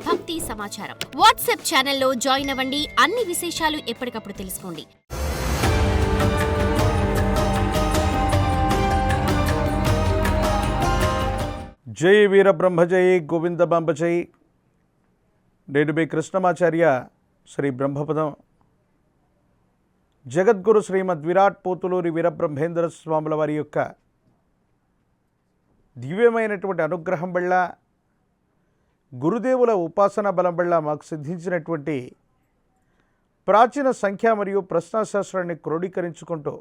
భక్తి సమాచారం. వాట్సాప్ ఛానల్లో జాయిన్ అవ్వండి. అన్ని విశేషాలు ఎప్పటికప్పుడు తెలుసుకోండి. జై వీరబ్రహ్మ జై గోవిందబాంబ జై. నేను మీ కృష్ణమాచార్య శ్రీ బ్రహ్మపదం. జగద్గురు శ్రీమద్ విరాట్ పోతులూరి వీరబ్రహ్మేంద్ర స్వాముల వారి యొక్క దివ్యమైనటువంటి అనుగ్రహం వల్ల, గురుదేవుల ఉపాసన బలం వల్ల మాకు సిద్ధించినటువంటి ప్రాచీన సంఖ్య మరియు ప్రశ్నాశాస్త్రాన్ని క్రోడీకరించుకుంటూ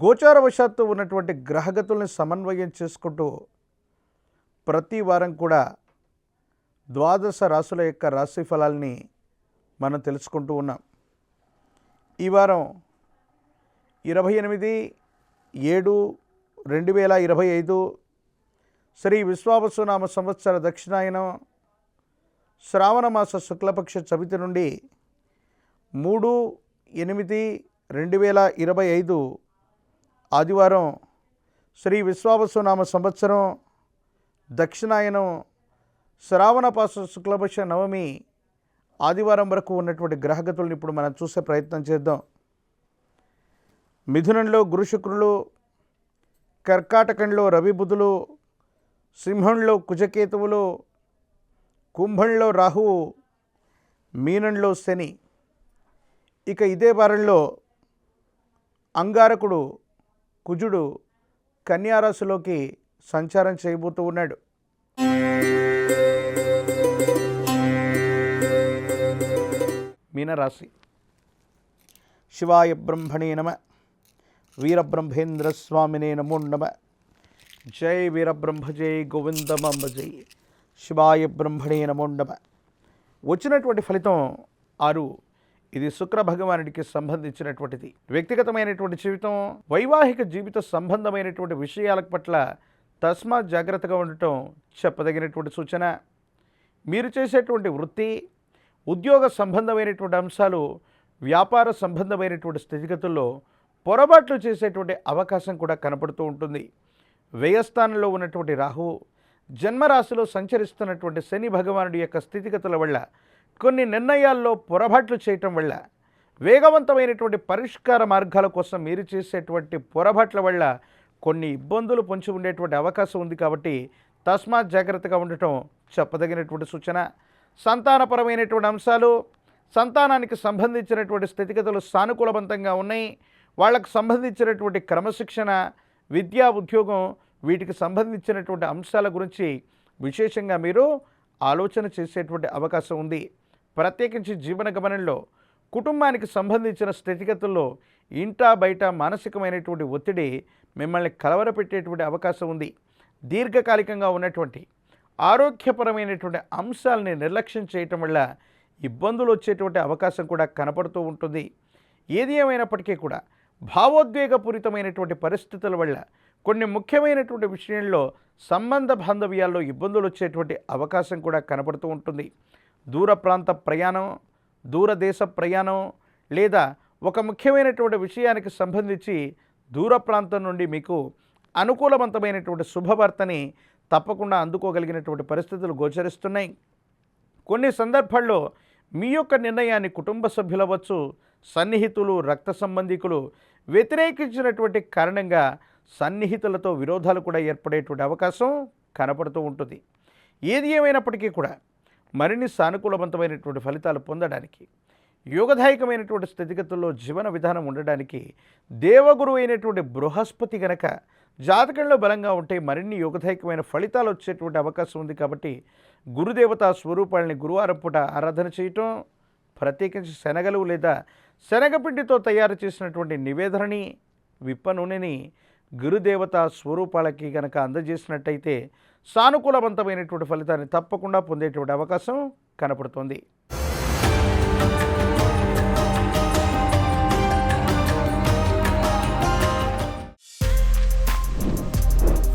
గోచారవశాత్తు ఉన్నటువంటి గ్రహగతుల్ని సమన్వయం చేసుకుంటూ ప్రతి వారం కూడా ద్వాదశ రాశుల యొక్క రాశి ఫలాల్ని మనం తెలుసుకుంటూ ఉన్నాం. ఈ వారం 28/7/2025 శ్రీ విశ్వావసునామ సంవత్సర దక్షిణాయనం శ్రావణ మాస శుక్లపక్ష చవితి నుండి 3/8/2025 ఆదివారం శ్రీ విశ్వావసునామ సంవత్సరం దక్షిణాయనం శ్రావణపాస శుక్లపక్ష నవమి ఆదివారం వరకు ఉన్నటువంటి గ్రహగతులను ఇప్పుడు మనం చూసే ప్రయత్నం చేద్దాం. మిథునంలో గురు శుక్రులు, కర్కాటకంలో రవి బుధులు, సింహంలో కుజకేతువులు, కుంభంలో రాహువు, మీనంలో శని. ఇక ఇదే వారంలో అంగారకుడు కుజుడు కన్యారాశిలోకి సంచారం చేయబోతూ ఉన్నాడు. మీనరాశి. శివాయ బ్రహ్మణే నమ. వీరబ్రహ్మేంద్ర స్వామినే నమో నమ. జై వీరబ్రహ్మ జై గోవిందమాంబ జై. శివాయ బ్రహ్మణే నమో నమ. వచ్చినటువంటి ఫలితం 6. ఇది శుక్ర భగవానుడికి సంబంధించినటువంటిది. వ్యక్తిగతమైనటువంటి జీవితం, వైవాహిక జీవిత సంబంధమైనటువంటి విషయాల పట్ల తస్మాత్ జాగ్రత్తగా ఉండటం చెప్పదగినటువంటి సూచన. మీరు చేసేటువంటి వృత్తి, ఉద్యోగ సంబంధమైనటువంటి అంశాలు, వ్యాపార సంబంధమైనటువంటి స్థితిగతుల్లో పొరపాట్లు చేసేటువంటి అవకాశం కూడా కనపడుతూ ఉంటుంది. వ్యయస్థానంలో ఉన్నటువంటి రాహువు, జన్మరాశిలో సంచరిస్తున్నటువంటి శని భగవానుడి యొక్క స్థితిగతుల వల్ల, కొన్ని నిర్ణయాల్లో పొరపాట్లు చేయటం వల్ల, వేగవంతమైనటువంటి పరిష్కార మార్గాల కోసం మీరు చేసేటువంటి పొరపాట్ల వల్ల కొన్ని ఇబ్బందులు పొంచి ఉండేటువంటి అవకాశం ఉంది. కాబట్టి తస్మాత్ జాగ్రత్తగా ఉండటం చెప్పదగినటువంటి సూచన. సంతానపరమైనటువంటి అంశాలు, సంతానానికి సంబంధించినటువంటి స్థితిగతులు సానుకూలవంతంగా ఉన్నాయి. వాళ్ళకు సంబంధించినటువంటి క్రమశిక్షణ, విద్యా, ఉద్యోగం, వీటికి సంబంధించినటువంటి అంశాల గురించి విశేషంగా మీరు ఆలోచన చేసేటువంటి అవకాశం ఉంది. ప్రత్యేకించి జీవన గమనంలో, కుటుంబానికి సంబంధించిన స్థితిగతుల్లో ఇంటా బయట మానసికమైనటువంటి ఒత్తిడి మిమ్మల్ని కలవరపెట్టేటువంటి అవకాశం ఉంది. దీర్ఘకాలికంగా ఉన్నటువంటి ఆరోగ్యపరమైనటువంటి అంశాలని నిర్లక్ష్యం చేయటం వల్ల ఇబ్బందులు వచ్చేటువంటి అవకాశం కూడా కనపడుతూ ఉంటుంది. ఏది ఏమైనప్పటికీ కూడా భావోద్వేగపూరితమైనటువంటి పరిస్థితుల వల్ల కొన్ని ముఖ్యమైనటువంటి విషయంలో సంబంధ బాంధవ్యాల్లో ఇబ్బందులు వచ్చేటువంటి అవకాశం కూడా కనపడుతూ ఉంటుంది. దూర ప్రాంత ప్రయాణం, దూరదేశ ప్రయాణం, లేదా ఒక ముఖ్యమైనటువంటి విషయానికి సంబంధించి దూర ప్రాంతం నుండి మీకు అనుకూలవంతమైనటువంటి శుభవార్తని తప్పకుండా అందుకోగలిగినటువంటి పరిస్థితులు గోచరిస్తున్నాయి. కొన్ని సందర్భాల్లో మీ యొక్క నిర్ణయాన్ని కుటుంబ సభ్యులవచ్చు, సన్నిహితులు, రక్త సంబంధికులు వ్యతిరేకించినటువంటి కారణంగా సన్నిహితులతో విరోధాలు కూడా ఏర్పడేటువంటి అవకాశం కనపడుతూ ఉంటుంది. ఏది ఏమైనప్పటికీ కూడా మరిన్ని సానుకూలవంతమైనటువంటి ఫలితాలు పొందడానికి, యోగదాయకమైనటువంటి స్థితిగతుల్లో జీవన విధానం ఉండడానికి దేవగురువు అయినటువంటి బృహస్పతి గనక జాతకంలో బలంగా ఉంటే మరిన్ని యోగదాయకమైన ఫలితాలు వచ్చేటువంటి అవకాశం ఉంది. కాబట్టి గురుదేవతా స్వరూపాలని గురువారం పూట ఆరాధన చేయటం, ప్రత్యేకించి శనగలు లేదా శనగపిండితో తయారు చేసినటువంటి నివేదనని, విప్ప నూనెని గురుదేవతా స్వరూపాలకి కనుక అందజేసినట్టయితే సానుకూలవంతమైనటువంటి ఫలితాన్ని తప్పకుండా పొందేటువంటి అవకాశం కనపడుతుంది.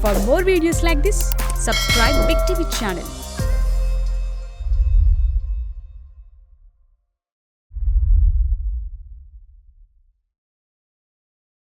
For more videos like this, subscribe Big TV channel.